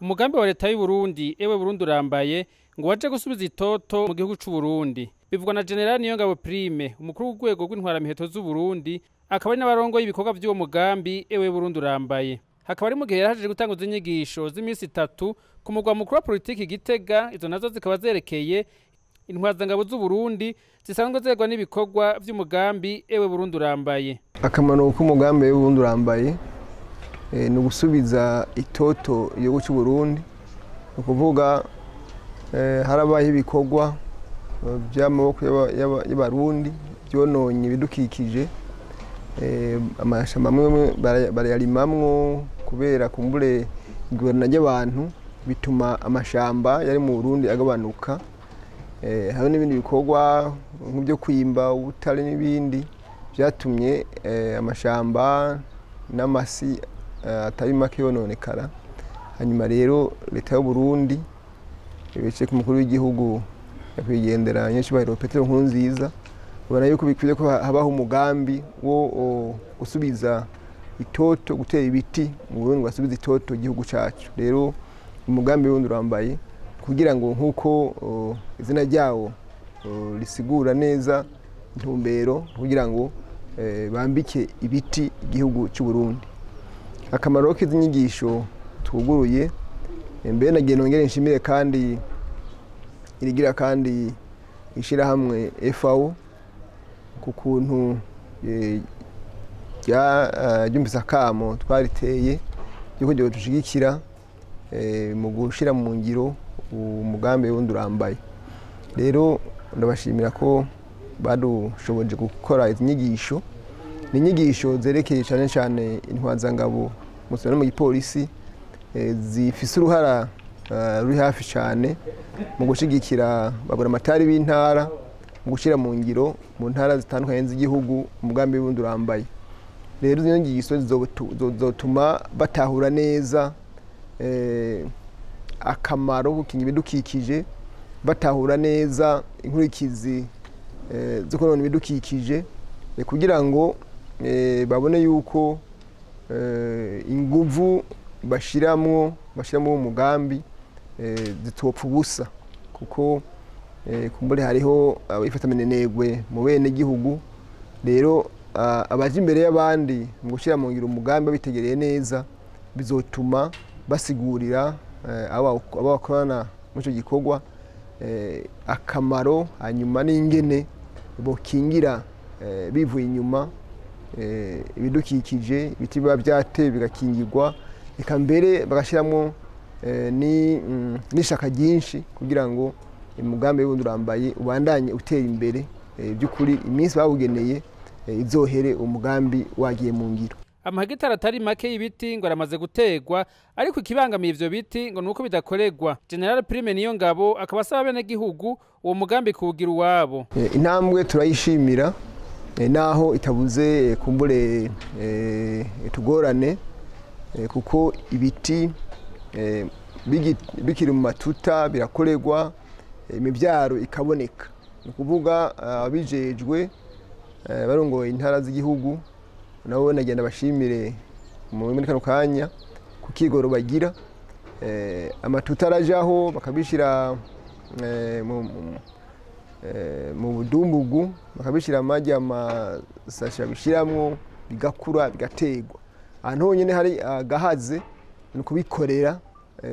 Umugambi wa Reta y'u Burundi Ewe Burundi urambaye ngo waje gusubiza itoto mu gihugu c'u Burundi. Bivugwa na Général Prime umukuru w'urwego rw'intwaramiheto z'u Burundi, akaba ari n'abarongo y'ibikogwa vy'uwo mugambi Ewe Burundi urambaye. Hakaba ari mu gihe yaraje gutanguza inyigisho z'imisi 3 ku mugwa mukuru wa politiki Gitega, izo nazo zikaba zerekeye Itwazangabo z'u Burundi zisanzwe zegwa n'ibikogwa vy'umugambi Ewe Burundi urambaye. Akamaro k'umugambi Ewe Burundi urambaye ni ugusubiza itoto igihugu cy'u Burundi, ukuvuga harabaye ibikogwa by'amaboko y'abarundi byononye ibidukikije, amashamba amwe barayarimamwo kubera kumbure igurana ry'abantu, bituma amashamba yari mu Burundi agabanuka. Hari n'ibindi bikogwa nk'ibyo kwimba ubutare n'ibindi byatumye amashamba n'amasi atari make yononekara. Hanyuma rero Leta y'u Burundi ibice ku mukuru w'igihugu yakwigendera nyinshibahiro Petero Nkurunziza, ubona yuko bikwiye ko habaho umugambi wo gusubiza itoto, gutera ibiti mu Burundi basubiza itoto igihugu cacu. Rero umugambi wundi urambaye kugira ngo nkuko izina ryawo risigura neza intumbero, kugira ngo bambike ibiti igihugu cy'u Burundi. Akamaro k'izi nyigisho tuguruye mbere nagiye nongere nshimire kandi irigira kandi ishira hamwe FAO ku kuntu ryumvise akamo twariteye yuko giye dushigikira mu gushira mu ngiro umugambi wundi urambaye. Rero ndabashimira ko badushoboje gukora izi nyigisho. Ni inyigisho zerekeye cyane cyane Itwazangabo mu gipolisi, zifise uruhara ruri hafi cyane mu gushigikira babura amatari b'intara mu gushira mu ngiro mu ntara zitandukanye z'igihugu umugambi wundi urambaye. Rero izo nyigisho zizotuma batahura neza akamaro gukingira ibidukikije, batahura neza inkurikizi zo konona ibidukikije, kugira ngo babone yuko inguvu bashiramwo umugambi zitopfa ubusa, kuko kumbure hariho abifatamenenegwe mu bene gihugu. Rero abaje imbere y'abandi mu gushira mu ngiro umugambi bitegereye neza, bizotuma basigurira abo bakorana mu cyo gikogwa akamaro, hanyuma n'ingene bokingira bivuye inyuma ibidukikije, ibiti biba byateye bigakingirwa, eka mbere bagashiramo n'ishaka ryinshi kugira ngo umugambi wundi urambaye ubandanye utera imbere by'ukuri. Iminsi bawugeneye izohere umugambi wagiye mu ngiro. Amahegitari atari make y'ibiti ngo aramaze gutegwa, ariko ikibangamiye ivyo biti ngo nuko bidakoregwa. Général Prime NIYONGABO akaba asaba bene gihugu uwo mugambi kuwugira uwabo. Intambwe turayishimira naho itabuze kumbure tugorane, kuko ibiti bikiri mu matuta birakoregwa, imivyaro ikaboneka. Ni kuvuga abijejwe barongoye intara z'igihugu nabo nagenda bashimire muri kano kanya ku kigoro bagira. Amatuta arajaho bakabishira mu budumbugu, bakabishira amaji amasasha bishiramwo bigakura bigategwa. Ahantu honyene hari gahaze ni kubikorera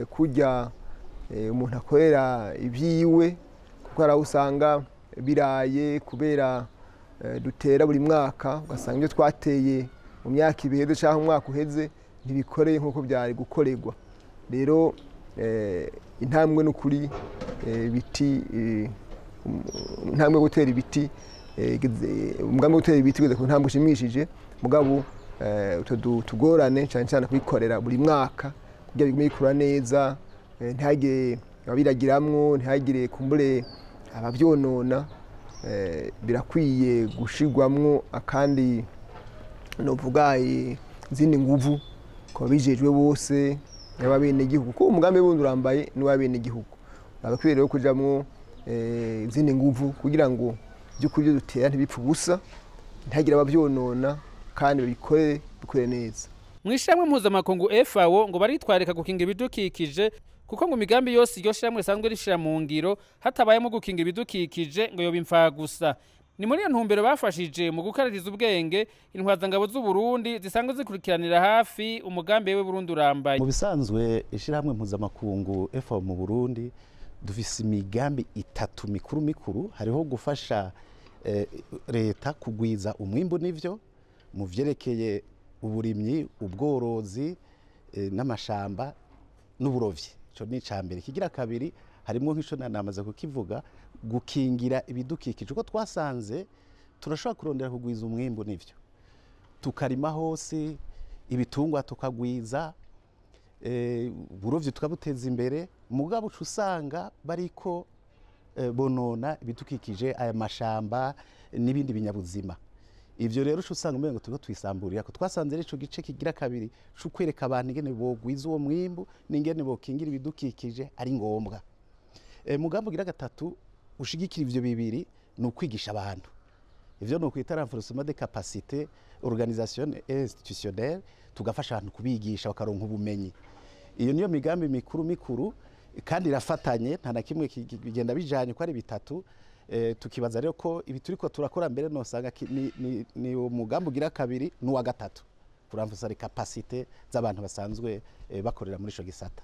kujya umuntu akorera ibyiwe, kuko arawusanga biraye kubera dutera buri mwaka, ugasanga ibyo twateye mu myaka ibiheze cyangwa umwaka uheze ntibikoreye nk'uko byari gukorerwa. Rero intambwe n'ukuri biti, intambwe gutera ibiti, umugambi gutera ibiti kugeza ku ntambwe ushimishije, mugabo tugorane cyane cyane kubikorera buri mwaka kugira bigume bikura neza, ntihagire ababiragiramwo, ntihagire kumbure ababyonona. Birakwiye gushirwamwo akandi novuga izindi nguvu ko bijejwe bose y'ababene gihugu, ko umugambi wundi urambaye ni w'abene gihugu. Abakwiye rero kujamwo izindi nguvu kugira ngo by'ukuri dutera ntibipfa ubusa, ntihagire ababyonona kandi bikore neza. Mw'ishamwe mpuzamakungu FAO ngo baritwarika gukingira ibidukikije kuko ngo imigambi yose iryo shamwe risanzwe rishira mu ngiro hatabayemo gukingira ibidukikije ngo yoba imfa gusa. Ni muri iyo ntumbero bafashije mu gukaririza ubwenge intwazangabo z'u Burundi zisanzwe zikurikiranira hafi umugambi Ewe Burundi urambaye. Mu bisanzwe ishirahamwe mpuzamakungu FAO mu Burundi dufise imigambi itatu mikuru hariho gufasha Reta kugwiza umwimbu n'ivyo mu vyerekeye uburimyi, ubworozi n'amashamba n'uburovyi. Ico ni icambere. Kigira kabiri harimo nk'ico namaze kukivuga gukingira ibidukikije uko twasanze turashobora kurondera kugwiza umwimbu n'ivyo tukarima hose ibitungwa tukagwiza uburovyi tukabuteza imbere mugabo usanga bariko bonona ibidukikije aya mashamba n'ibindi binyabuzima. Ivyo rero usanga umengo turiko twisamburira ko twasanze ico gice kigira kabiri cyo kwereka abantu ingene bogwiza uwo mwimbu n'ingene bokingira ibidukikije ari ngombwa. Mugambo gira gatatu ushigikira ivyo bibiri ni ukwigisha abantu. Ivyo no kwita renforcement de capacité organisation institutionnelle tugafasha abantu kubigisha bakaronka ubumenyi. Iyo niyo migambi mikuru kandi irafatanye nta na kimwe kigenda bijanye ko ari bitatu. Tukibaza rero ko ibi turiko turakora mbere no sanga ni umugambi ugira kabiri n'uwa gatatu kuramvuza capacité z'abantu basanzwe bakorera muri ico gisata.